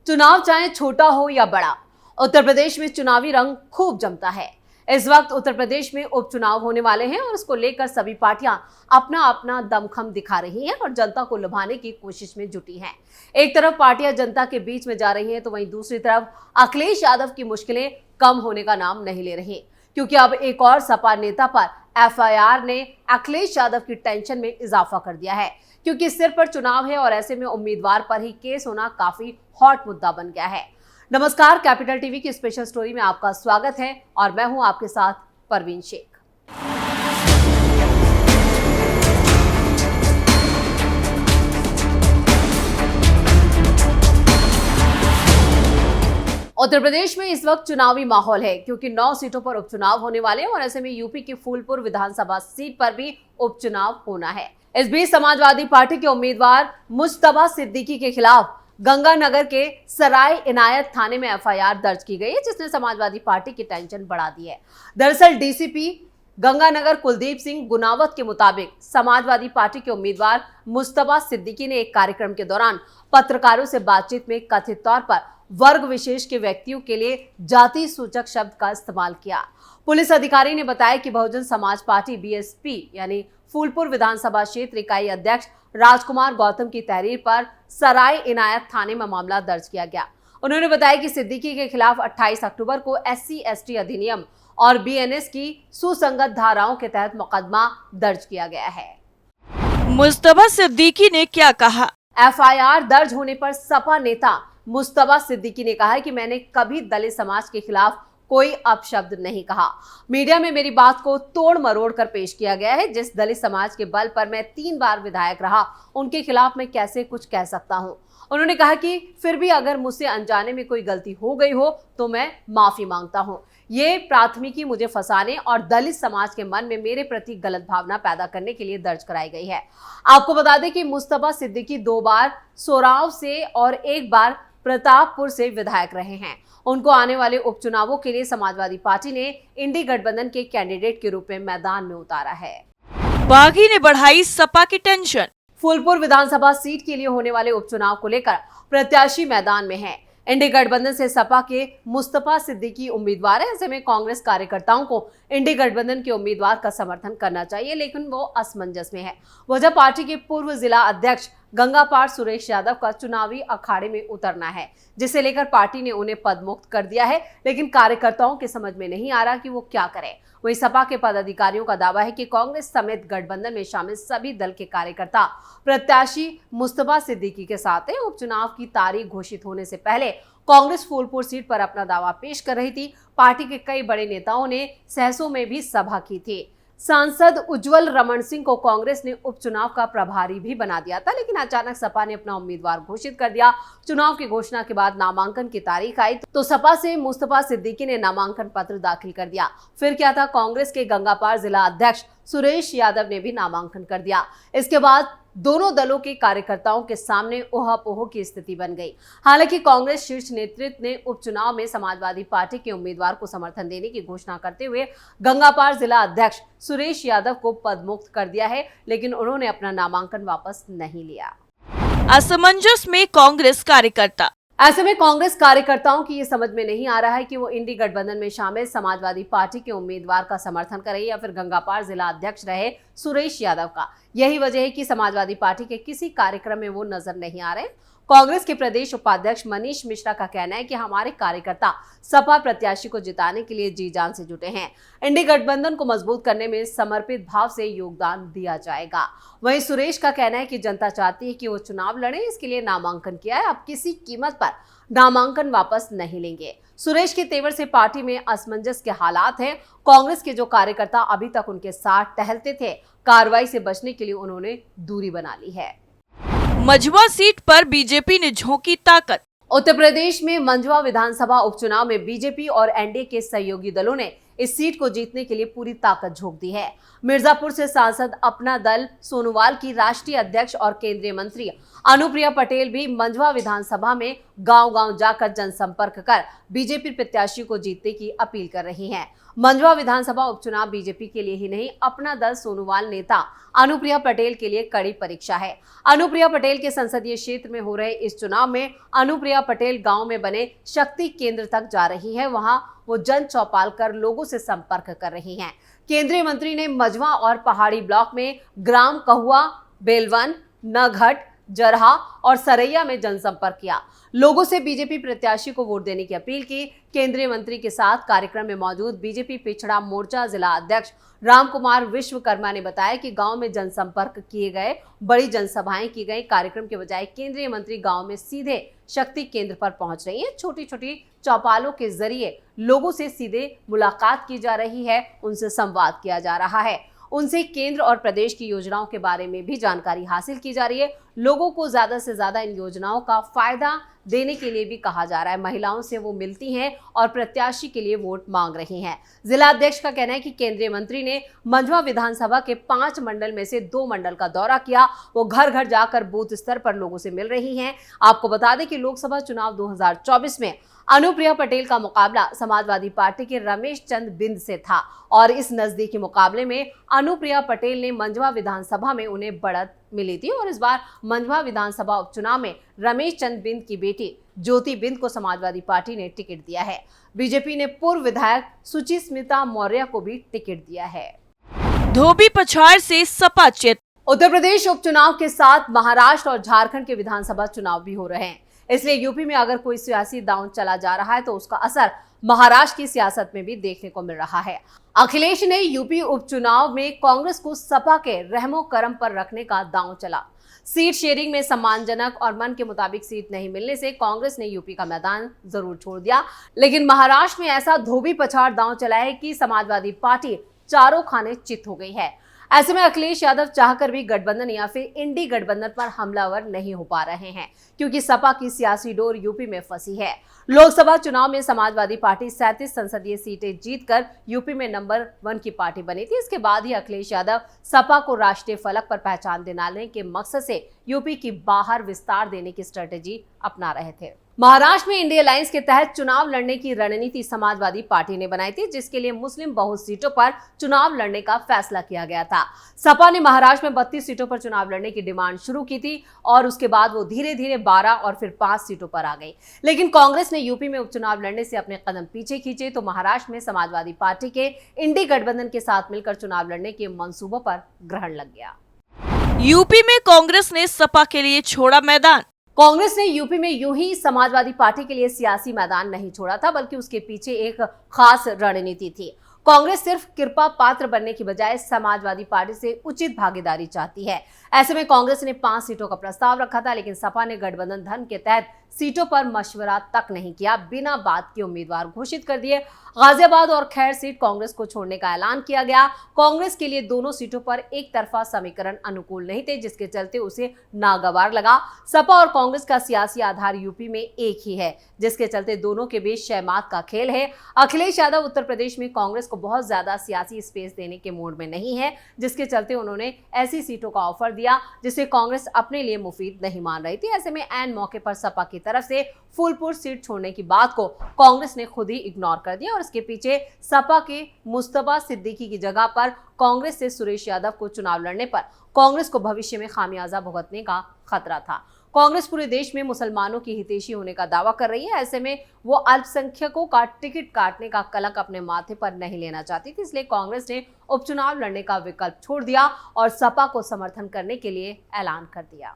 चुनाव चाहे छोटा हो या बड़ा, उत्तर प्रदेश में चुनावी रंग खूब जमता है। इस वक्त उत्तर प्रदेश में उपचुनाव होने वाले हैं और उसको लेकर सभी पार्टियां अपना अपना दमखम दिखा रही हैं और जनता को लुभाने की कोशिश में जुटी हैं। एक तरफ पार्टियां जनता के बीच में जा रही हैं तो वहीं दूसरी तरफ अखिलेश यादव की मुश्किलें कम होने का नाम नहीं ले रही, क्योंकि अब एक और सपा नेता पर एफआईआर ने अखिलेश यादव की टेंशन में इजाफा कर दिया है, क्योंकि सिर पर चुनाव है और ऐसे में उम्मीदवार पर ही केस होना काफी हॉट मुद्दा बन गया है। नमस्कार, कैपिटल टीवी की स्पेशल स्टोरी में आपका स्वागत है और मैं हूं आपके साथ परवीन शेख। उत्तर प्रदेश में इस वक्त चुनावी माहौल है, क्योंकि 9 सीटों पर उपचुनाव होने वाले हैं और ऐसे में यूपी की फूलपुर विधानसभा सीट पर भी उपचुनाव होना है। इस बीच समाजवादी पार्टी के उम्मीदवार मुज्तबा सिद्दीकी के खिलाफ गंगानगर के सराय इनायत थाने में एफआईआर दर्ज की गई है, जिसने समाजवादी पार्टी की टेंशन बढ़ा दी है। दरअसल डीसीपी गंगानगर कुलदीप सिंह गुनावत के मुताबिक समाजवादी पार्टी के उम्मीदवार मुज्तबा सिद्दीकी ने एक कार्यक्रम के दौरान पत्रकारों से बातचीत में कथित तौर पर वर्ग विशेष के व्यक्तियों के लिए जाति सूचक शब्द का इस्तेमाल किया। पुलिस अधिकारी ने बताया कि बहुजन समाज पार्टी बीएसपी यानी फूलपुर विधानसभा क्षेत्र इकाई अध्यक्ष राजकुमार गौतम की तहरीर पर सराय इनायत थाने में मामला दर्ज किया गया। उन्होंने बताया कि सिद्दीकी के खिलाफ 28 अक्टूबर को SC/ST अधिनियम और BNS की सुसंगत धाराओं के तहत मुकदमा दर्ज किया गया है। मुज्तबा सिद्दीकी ने क्या कहा? एफआईआर दर्ज होने पर सपा नेता मुज्तबा सिद्दीकी ने कहा है कि मैंने कभी दलित समाज के खिलाफ कोई अपशब्द नहीं कहा। मीडिया में मेरी बात को तोड़ मरोड़ कर पेश किया गया है। जिस दलित समाज के बल पर मैं 3 बार विधायक रहा, उनके खिलाफ मैं कैसे कुछ कह सकता हूं। उन्होंने कहा कि फिर भी अगर मुझसे अनजाने में कोई गलती हो गई हो तो मैं माफी मांगता हूं। ये प्राथमिकी मुझे फंसाने और दलित समाज के मन में मेरे प्रति गलत भावना पैदा करने के लिए दर्ज कराई गई है। आपको बता दें कि मुज्तबा सिद्दीकी 2 बार सोराव से और 1 बार प्रतापपुर से विधायक रहे हैं। उनको आने वाले उपचुनावों के लिए समाजवादी पार्टी ने इंडी गठबंधन के कैंडिडेट के रूप में मैदान में उतारा है। बागी ने बढ़ाई सपा की टेंशन। फूलपुर विधानसभा सीट के लिए होने वाले उपचुनाव को लेकर प्रत्याशी मैदान में हैं। इंडी गठबंधन से सपा के मुज्तबा सिद्दीकी उम्मीदवार है। ऐसे में कांग्रेस कार्यकर्ताओं को इंडी गठबंधन के उम्मीदवार का समर्थन करना चाहिए, लेकिन वो असमंजस में है। वजह पार्टी के पूर्व जिला अध्यक्ष गंगापार सुरेश यादव का चुनावी अखाड़े में उतरना है, जिसे लेकर पार्टी ने उन्हें पदमुक्त कर दिया है, लेकिन कार्यकर्ताओं के समझ में नहीं आ रहा कि वो क्या करें। वहीं सपा के पदाधिकारियों का दावा है कि कांग्रेस समेत गठबंधन में शामिल सभी दल के कार्यकर्ता प्रत्याशी मुज्तबा सिद्दीकी के साथ हैं। उपचुनाव की तारीख घोषित होने से पहले कांग्रेस फूलपुर सीट पर अपना दावा पेश कर रही थी। पार्टी के कई बड़े नेताओं ने सहसों में भी सभा की थी। सांसद उज्जवल रमन सिंह को कांग्रेस ने उपचुनाव का प्रभारी भी बना दिया था, लेकिन अचानक सपा ने अपना उम्मीदवार घोषित कर दिया। चुनाव की घोषणा के बाद नामांकन की तारीख आई तो सपा से मुज्तबा सिद्दीकी ने नामांकन पत्र दाखिल कर दिया। फिर क्या था, कांग्रेस के गंगापार जिला अध्यक्ष सुरेश यादव ने भी नामांकन कर दिया। इसके बाद दोनों दलों के कार्यकर्ताओं के सामने ओहापोह की स्थिति बन गई। हालांकि कांग्रेस शीर्ष नेतृत्व ने उपचुनाव में समाजवादी पार्टी के उम्मीदवार को समर्थन देने की घोषणा करते हुए गंगापार जिला अध्यक्ष सुरेश यादव को पदमुक्त कर दिया है, लेकिन उन्होंने अपना नामांकन वापस नहीं लिया। असमंजस में कांग्रेस कार्यकर्ता। ऐसे में कांग्रेस कार्यकर्ताओं की ये समझ में नहीं आ रहा है कि वो इंडी गठबंधन में शामिल समाजवादी पार्टी के उम्मीदवार का समर्थन करें या फिर गंगापार जिला अध्यक्ष रहे सुरेश यादव का। यही वजह है कि समाजवादी पार्टी के किसी कार्यक्रम में वो नजर नहीं आ रहे। कांग्रेस के प्रदेश उपाध्यक्ष मनीष मिश्रा का कहना है कि हमारे कार्यकर्ता सपा प्रत्याशी को जिताने के लिए जी जान से जुटे हैं। इंडी गठबंधन को मजबूत करने में समर्पित भाव से योगदान दिया जाएगा। वहीं सुरेश का कहना है कि जनता चाहती है कि वो चुनाव लड़े, इसके लिए नामांकन किया है, अब किसी कीमत पर नामांकन वापस नहीं लेंगे। सुरेश के तेवर से पार्टी में असमंजस के हालात हैं। कांग्रेस के जो कार्यकर्ता अभी तक उनके साथ टहलते थे, कार्रवाई से बचने के लिए उन्होंने दूरी बना ली है। मझवा सीट पर बीजेपी ने झोंकी ताकत। उत्तर प्रदेश में मंझवा विधानसभा उपचुनाव में बीजेपी और एनडीए के सहयोगी दलों ने इस सीट को जीतने के लिए पूरी ताकत झोंक दी है। मिर्जापुर से सांसद अपना दल सोनोवाल की राष्ट्रीय अध्यक्ष और केंद्रीय मंत्री अनुप्रिया पटेल भी मंझवा विधानसभा में गांव-गांव जाकर जनसंपर्क कर बीजेपी प्रत्याशी को जीतने की अपील कर रही हैं। मंझवा विधानसभा उपचुनाव बीजेपी के लिए ही नहीं, अपना दल सोनोवाल नेता अनुप्रिया पटेल के लिए कड़ी परीक्षा है। अनुप्रिया पटेल के संसदीय क्षेत्र में हो रहे इस चुनाव में अनुप्रिया पटेल गांव में बने शक्ति केंद्र तक जा रही है। वहां वो जन चौपाल कर लोगों से संपर्क कर रही हैं। केंद्रीय मंत्री ने मंझवा और पहाड़ी ब्लॉक में ग्राम कहुआ, बेलवन, नघट, जरहा और सरैया में जनसंपर्क किया। लोगों से बीजेपी प्रत्याशी को वोट देने की अपील की। केंद्रीय मंत्री के साथ कार्यक्रम में मौजूद बीजेपी पिछड़ा मोर्चा जिला अध्यक्ष रामकुमार विश्वकर्मा ने बताया कि गांव में जनसंपर्क किए गए, बड़ी जनसभाएं की गई। कार्यक्रम के बजाय केंद्रीय मंत्री गांव में सीधे शक्ति केंद्र पर पहुंच रही हैं। छोटी छोटी चौपालों के जरिए लोगों से सीधे मुलाकात की जा रही है, उनसे संवाद किया जा रहा है, उनसे केंद्र और प्रदेश की योजनाओं के बारे में भी जानकारी हासिल की जा रही है। लोगों को ज्यादा से ज्यादा इन योजनाओं का फायदा देने के लिए भी कहा जा रहा है। महिलाओं से वो मिलती हैं और प्रत्याशी के लिए वोट मांग रही हैं। जिला अध्यक्ष का कहना है कि केंद्रीय मंत्री ने मंझवा विधानसभा के 5 मंडल में से 2 मंडल का दौरा किया। वो घर घर जाकर बूथ स्तर पर लोगों से मिल रही हैं। आपको बता दें कि लोकसभा चुनाव 2024 में अनुप्रिया पटेल का मुकाबला समाजवादी पार्टी के रमेश चंद बिंद से था और इस नजदीकी मुकाबले में अनुप्रिया पटेल ने मंझवा विधानसभा में उन्हें बढ़त मिली थी और इस बार मंझवा विधानसभा उपचुनाव में रमेश चंद बिंद की बेटी ज्योति बिंद को समाजवादी पार्टी ने टिकट दिया है। बीजेपी ने पूर्व विधायक सुचिस्मिता मौर्य को भी टिकट दिया है। धोबी पछाड़ से सपा चित। उत्तर प्रदेश उपचुनाव के साथ महाराष्ट्र और झारखंड के विधानसभा चुनाव भी हो रहे हैं, इसलिए यूपी में अगर कोई सियासी दांव चला जा रहा है तो उसका असर महाराष्ट्र की सियासत में भी देखने को मिल रहा है। अखिलेश ने यूपी उपचुनाव में कांग्रेस को सपा के रहमो करम पर रखने का दांव चला। सीट शेयरिंग में सम्मानजनक और मन के मुताबिक सीट नहीं मिलने से कांग्रेस ने यूपी का मैदान जरूर छोड़ दिया, लेकिन महाराष्ट्र में ऐसा धोबी पछाड़ दांव चला है कि समाजवादी पार्टी चारों खाने चित हो गई है। ऐसे में अखिलेश यादव चाहकर भी गठबंधन या फिर इंडी गठबंधन पर हमलावर नहीं हो पा रहे हैं, क्योंकि सपा की सियासी डोर यूपी में फंसी है। लोकसभा चुनाव में समाजवादी पार्टी 37 संसदीय सीटें जीतकर यूपी में नंबर 1 की पार्टी बनी थी। इसके बाद ही अखिलेश यादव सपा को राष्ट्रीय फलक पर पहचान दिलाने के मकसद से यूपी की बाहर विस्तार देने की स्ट्रेटेजी अपना रहे थे। महाराष्ट्र में इंडिया अलायंस के तहत चुनाव लड़ने की रणनीति समाजवादी पार्टी ने बनाई थी, जिसके लिए मुस्लिम बहुल सीटों पर चुनाव लड़ने का फैसला किया गया था। सपा ने महाराष्ट्र में 32 सीटों पर चुनाव लड़ने की डिमांड शुरू की थी और उसके बाद वो धीरे धीरे 12 और फिर 5 सीटों पर आ गई। लेकिन कांग्रेस ने यूपी में उपचुनाव लड़ने से अपने कदम पीछे खींचे तो महाराष्ट्र में समाजवादी पार्टी के इंडी गठबंधन के साथ मिलकर चुनाव लड़ने के मंसूबों पर ग्रहण लग गया। यूपी में कांग्रेस ने सपा के लिए छोड़ा मैदान। कांग्रेस ने यूपी में यूं ही समाजवादी पार्टी के लिए सियासी मैदान नहीं छोड़ा था, बल्कि उसके पीछे एक खास रणनीति थी। कांग्रेस सिर्फ कृपा पात्र बनने की बजाय समाजवादी पार्टी से उचित भागीदारी चाहती है। ऐसे में कांग्रेस ने 5 सीटों का प्रस्ताव रखा था, लेकिन सपा ने गठबंधन धन के तहत सीटों पर मशवरा तक नहीं किया, बिना बात के उम्मीदवार घोषित कर दिए। गाजियाबाद और खैर सीट कांग्रेस को छोड़ने का ऐलान किया गया। कांग्रेस के लिए दोनों सीटों पर एक तरफा समीकरण अनुकूल नहीं थे, जिसके चलते उसे नागवार लगा। सपा और कांग्रेस का सियासी आधार यूपी में एक ही है, जिसके चलते दोनों के बीच शहमात का खेल है। अखिलेश यादव उत्तर प्रदेश में कांग्रेस को बहुत ज्यादा सियासी स्पेस देने के मूड में नहीं है, जिसके चलते उन्होंने ऐसी सीटों का ऑफर दिया जिसे कांग्रेस अपने लिए मुफीद नहीं मान रही थी। ऐसे में ऐन मौके पर सपा की तरफ से फूलपुर सीट छोड़ने की बात को कांग्रेस ने खुद ही इग्नोर कर दिया और इसके पीछे सपा के मुस्तफा सिद्दीकी की जगह पर कांग्रेस से सुरेश यादव को चुनाव लड़ने पर कांग्रेस को भविष्य में खामियाजा भुगतने का खतरा था। कांग्रेस पूरे देश में मुसलमानों की हितैषी होने का दावा कर रही है। ऐसे में वो अल्पसंख्यकों का टिकट काटने का कलंक अपने माथे पर नहीं लेना चाहती थी, इसलिए कांग्रेस ने उपचुनाव लड़ने का विकल्प छोड़ दिया और सपा को समर्थन करने के लिए ऐलान कर दिया।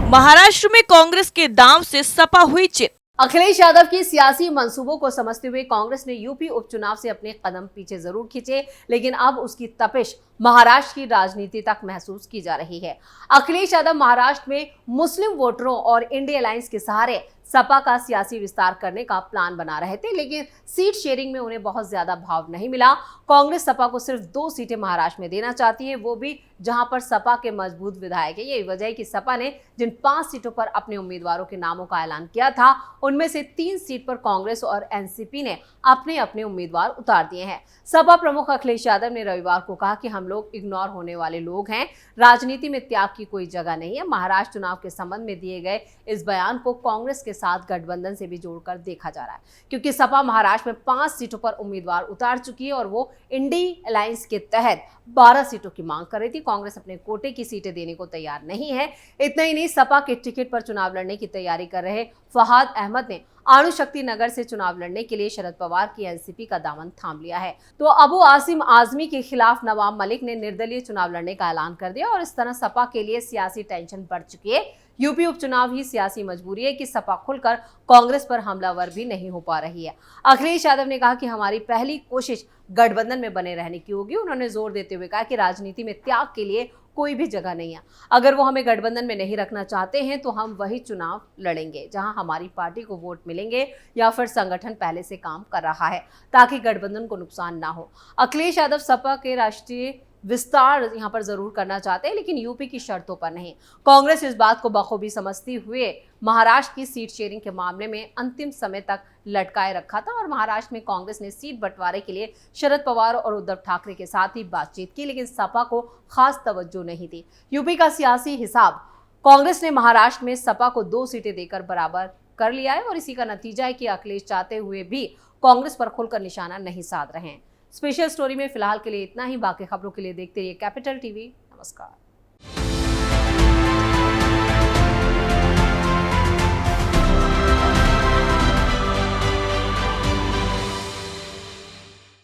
महाराष्ट्र में कांग्रेस के दांव से सपा हुई चित। अखिलेश यादव की सियासी मंसूबों को समझते हुए कांग्रेस ने यूपी उपचुनाव से अपने कदम पीछे जरूर खींचे, लेकिन अब उसकी तपिश महाराष्ट्र की राजनीति तक महसूस की जा रही है। अखिलेश यादव महाराष्ट्र में मुस्लिम वोटरों और इंडिया अलायंस के सहारे सपा का सियासी विस्तार करने का प्लान बना रहे थे, लेकिन सीट शेयरिंग में उन्हें बहुत ज्यादा भाव नहीं मिला। कांग्रेस सपा को सिर्फ 2 सीटें महाराष्ट्र में देना चाहती है, वो भी जहां पर सपा के मजबूत विधायक है। यही वजह है कि सपा ने जिन 5 सीटों पर अपने उम्मीदवारों के नामों का ऐलान किया था, उनमें से 3 सीट पर कांग्रेस और एनसीपी ने अपने अपने उम्मीदवार उतार दिए हैं। सपा प्रमुख अखिलेश यादव ने रविवार को कहा कि हम लोग इग्नोर होने वाले लोग हैं, राजनीति में त्याग की कोई जगह नहीं है। महाराष्ट्र चुनाव के संबंध में दिए गए इस बयान को कांग्रेस के साथ गठबंधन से भी जोड़कर देखा जा रहा है, क्योंकि सपा महाराष्ट्र में 5 सीटों पर उम्मीदवार उतार चुकी है और वो इंडी अलायंस के तहत 12 सीटों की मांग कर रही थी। कांग्रेस अपने कोटे की सीटें देने को तैयार नहीं है। इतना ही नहीं, सपा के टिकट पर चुनाव लड़ने की तैयारी कर रहे फहाद अहमद ने अणुशक्ति नगर से चुनाव लड़ने के लिए शरद पवार की एनसीपी का दामन थाम लिया है। तो अबू आसिम आजमी के खिलाफ नवाब मलिक ने निर्दलीय चुनाव लड़ने का ऐलान कर दिया और इस तरह सपा के लिए सियासी टेंशन बढ़ चुकी है। यूपी उपचुनाव ही सियासी मजबूरी है कि सपा खुलकर कांग्रेस पर हमलावर भी नहीं हो पा रही है। अखिलेश यादव ने कहा कि हमारी पहली कोशिश गठबंधन में बने रहने की होगी। उन्होंने जोर देते हुए कहा कि राजनीति में त्याग के लिए कोई भी जगह नहीं है। अगर वो हमें गठबंधन में नहीं रखना चाहते हैं तो हम वही चुनाव लड़ेंगे जहां हमारी पार्टी को वोट मिलेंगे या फिर संगठन पहले से काम कर रहा है ताकि गठबंधन को नुकसान ना हो। अखिलेश यादव सपा के राष्ट्रीय विस्तार यहां पर जरूर करना चाहते हैं, लेकिन यूपी की शर्तों पर नहीं। कांग्रेस इस बात को बखूबी समझती हुए महाराष्ट्र की सीट शेयरिंग के मामले में अंतिम समय तक लटकाए रखा था और महाराष्ट्र में कांग्रेस ने सीट बंटवारे के लिए शरद पवार और उद्धव ठाकरे के साथ ही बातचीत की, लेकिन सपा को खास तवज्जो नहीं दी। यूपी का सियासी हिसाब कांग्रेस ने महाराष्ट्र में सपा को 2 सीटें देकर बराबर कर लिया है और इसी का नतीजा है कि अखिलेश चाहते हुए भी कांग्रेस पर खुलकर निशाना नहीं साध रहे हैं। स्पेशल स्टोरी में फिलहाल के लिए इतना ही। बाकी खबरों के लिए देखते रहिए कैपिटल टीवी। नमस्कार।